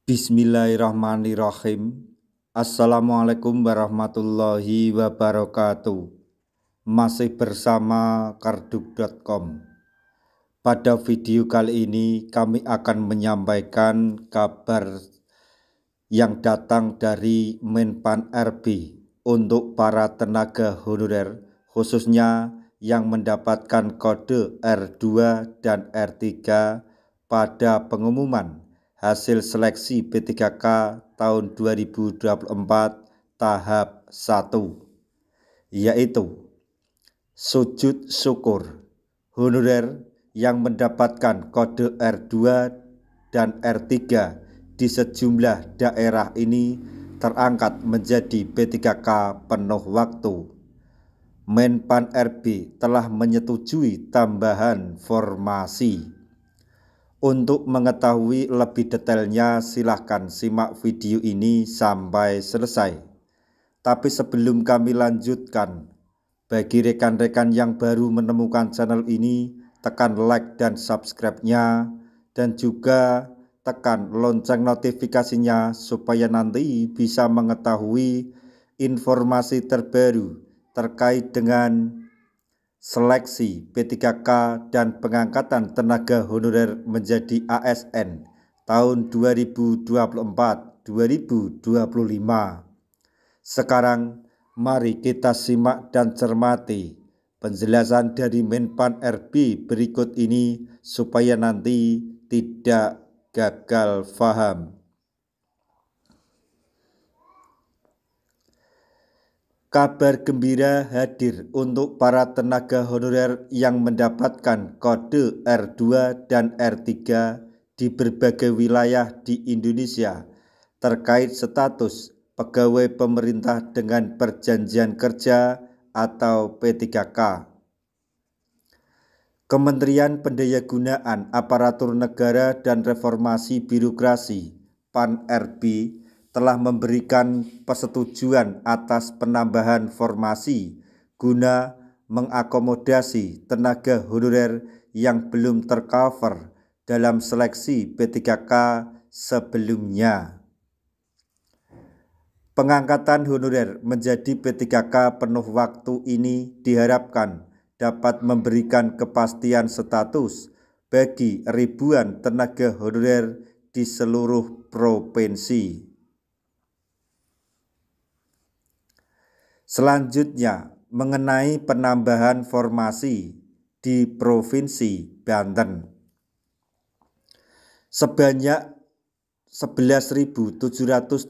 Bismillahirrahmanirrahim. Assalamualaikum warahmatullahi wabarakatuh. Masih bersama karduk.com. Pada video kali ini kami akan menyampaikan kabar yang datang dari Menpan RB untuk para tenaga honorer, khususnya yang mendapatkan kode R2 dan R3 pada pengumuman hasil seleksi P3K tahun 2024 tahap 1, yaitu sujud syukur. Honorer yang mendapatkan kode R2 dan R3 di sejumlah daerah ini terangkat menjadi P3K penuh waktu. Menpan RB telah menyetujui tambahan formasi. Untuk mengetahui lebih detailnya, silahkan simak video ini sampai selesai. Tapi sebelum kami lanjutkan, bagi rekan-rekan yang baru menemukan channel ini, tekan like dan subscribe-nya, dan juga tekan lonceng notifikasinya supaya nanti bisa mengetahui informasi terbaru terkait dengan seleksi P3K dan pengangkatan tenaga honorer menjadi ASN tahun 2024-2025. Sekarang mari kita simak dan cermati penjelasan dari Menpan RB berikut ini supaya nanti tidak gagal paham. Kabar gembira hadir untuk para tenaga honorer yang mendapatkan kode R2 dan R3 di berbagai wilayah di Indonesia terkait status pegawai pemerintah dengan perjanjian kerja atau P3K. Kementerian Pendayagunaan Aparatur Negara dan Reformasi Birokrasi (PAN-RB) telah memberikan persetujuan atas penambahan formasi guna mengakomodasi tenaga honorer yang belum tercover dalam seleksi P3K sebelumnya. Pengangkatan honorer menjadi P3K penuh waktu ini diharapkan dapat memberikan kepastian status bagi ribuan tenaga honorer di seluruh provinsi. Selanjutnya, mengenai penambahan formasi di Provinsi Banten. Sebanyak 11.737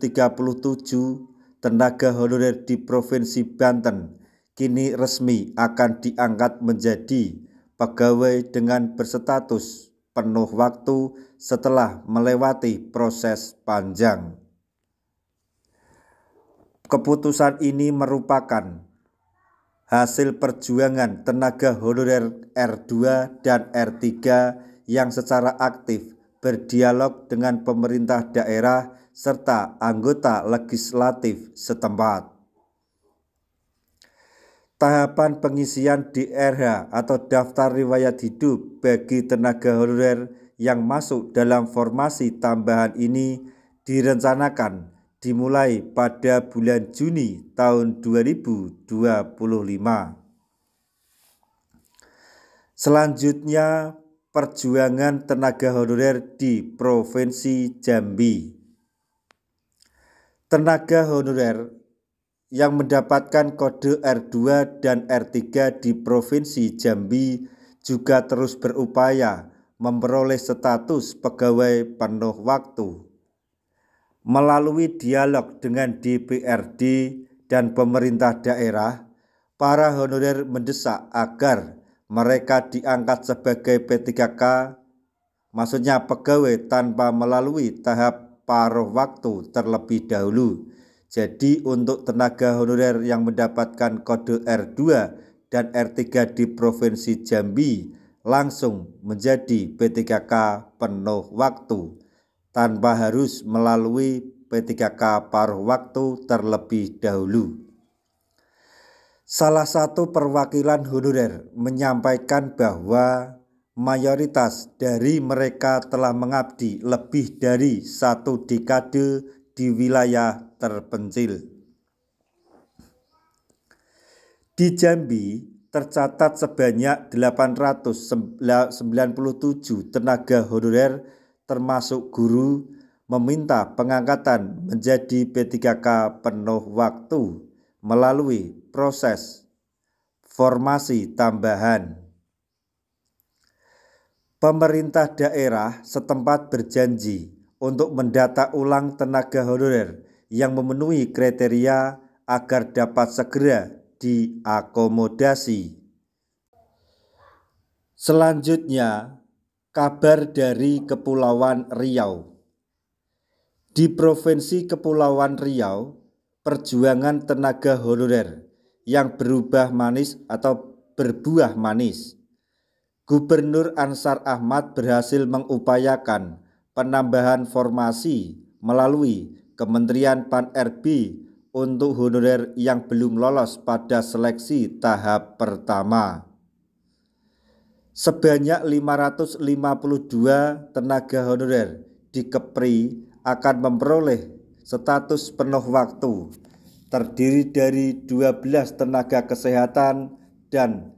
tenaga honorer di Provinsi Banten kini resmi akan diangkat menjadi pegawai dengan berstatus penuh waktu setelah melewati proses panjang. Keputusan ini merupakan hasil perjuangan tenaga honorer R2 dan R3 yang secara aktif berdialog dengan pemerintah daerah serta anggota legislatif setempat. Tahapan pengisian DRH atau daftar riwayat hidup bagi tenaga honorer yang masuk dalam formasi tambahan ini direncanakan dimulai pada bulan Juni tahun 2025. Selanjutnya, perjuangan tenaga honorer di Provinsi Jambi. Tenaga honorer yang mendapatkan kode R2 dan R3 di Provinsi Jambi juga terus berupaya memperoleh status pegawai penuh waktu. Melalui dialog dengan DPRD dan pemerintah daerah, para honorer mendesak agar mereka diangkat sebagai P3K, maksudnya pegawai tanpa melalui tahap paruh waktu terlebih dahulu. Jadi untuk tenaga honorer yang mendapatkan kode R2 dan R3 di Provinsi Jambi langsung menjadi P3K penuh waktu tanpa harus melalui P3K paruh waktu terlebih dahulu. Salah satu perwakilan honorer menyampaikan bahwa mayoritas dari mereka telah mengabdi lebih dari 1 dekade di wilayah terpencil. Di Jambi tercatat sebanyak 897 tenaga honorer termasuk guru meminta pengangkatan menjadi P3K penuh waktu melalui proses formasi tambahan. Pemerintah daerah setempat berjanji untuk mendata ulang tenaga honorer yang memenuhi kriteria agar dapat segera diakomodasi. Selanjutnya, kabar dari Kepulauan Riau. Di Provinsi Kepulauan Riau, perjuangan tenaga honorer yang berbuah manis. Gubernur Ansar Ahmad berhasil mengupayakan penambahan formasi melalui Kementerian Pan-RB untuk honorer yang belum lolos pada seleksi tahap pertama. Sebanyak 552 tenaga honorer di Kepri akan memperoleh status penuh waktu, terdiri dari 12 tenaga kesehatan dan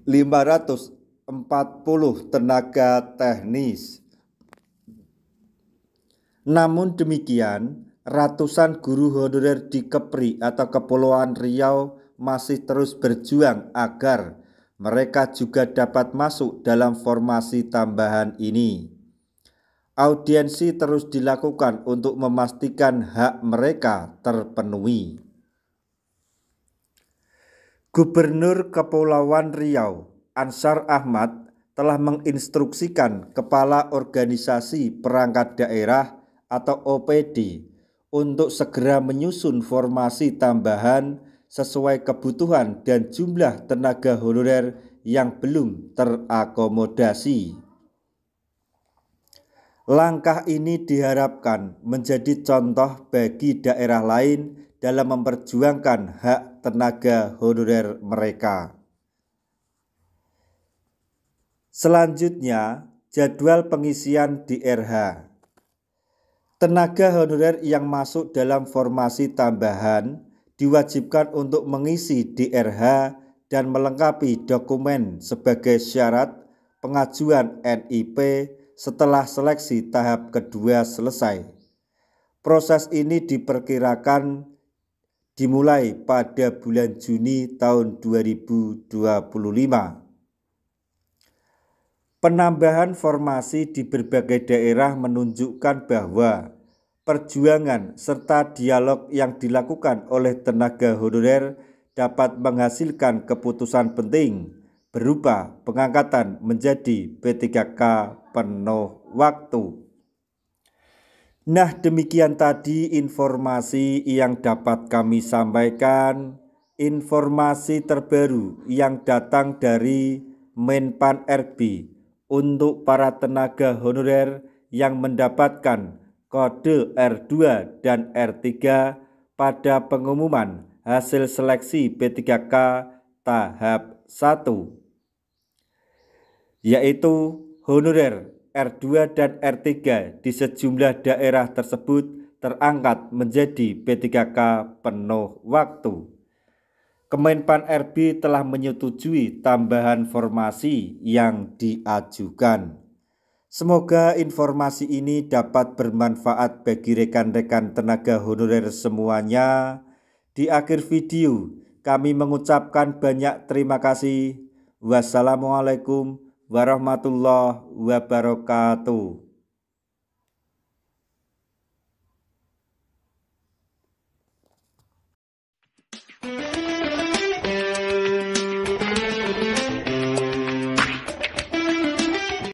540 tenaga teknis. Namun demikian, ratusan guru honorer di Kepri atau Kepulauan Riau masih terus berjuang agar mereka juga dapat masuk dalam formasi tambahan ini. Audiensi terus dilakukan untuk memastikan hak mereka terpenuhi. Gubernur Kepulauan Riau Ansar Ahmad telah menginstruksikan Kepala Organisasi Perangkat Daerah atau OPD untuk segera menyusun formasi tambahan sesuai kebutuhan dan jumlah tenaga honorer yang belum terakomodasi. Langkah ini diharapkan menjadi contoh bagi daerah lain dalam memperjuangkan hak tenaga honorer mereka. Selanjutnya, jadwal pengisian DRH. Tenaga honorer yang masuk dalam formasi tambahan diwajibkan untuk mengisi DRH dan melengkapi dokumen sebagai syarat pengajuan NIP setelah seleksi tahap kedua selesai. Proses ini diperkirakan dimulai pada bulan Juni tahun 2025. Penambahan formasi di berbagai daerah menunjukkan bahwa perjuangan serta dialog yang dilakukan oleh tenaga honorer dapat menghasilkan keputusan penting berupa pengangkatan menjadi P3K penuh waktu. Nah, demikian tadi informasi yang dapat kami sampaikan. Informasi terbaru yang datang dari Menpan RB untuk para tenaga honorer yang mendapatkan kode R2 dan R3 pada pengumuman hasil seleksi P3K tahap 1, yaitu honorer R2 dan R3 di sejumlah daerah tersebut terangkat menjadi P3K penuh waktu. Kemenpan RB telah menyetujui tambahan formasi yang diajukan. Semoga informasi ini dapat bermanfaat bagi rekan-rekan tenaga honorer semuanya. Di akhir video, kami mengucapkan banyak terima kasih. Wassalamualaikum warahmatullahi wabarakatuh.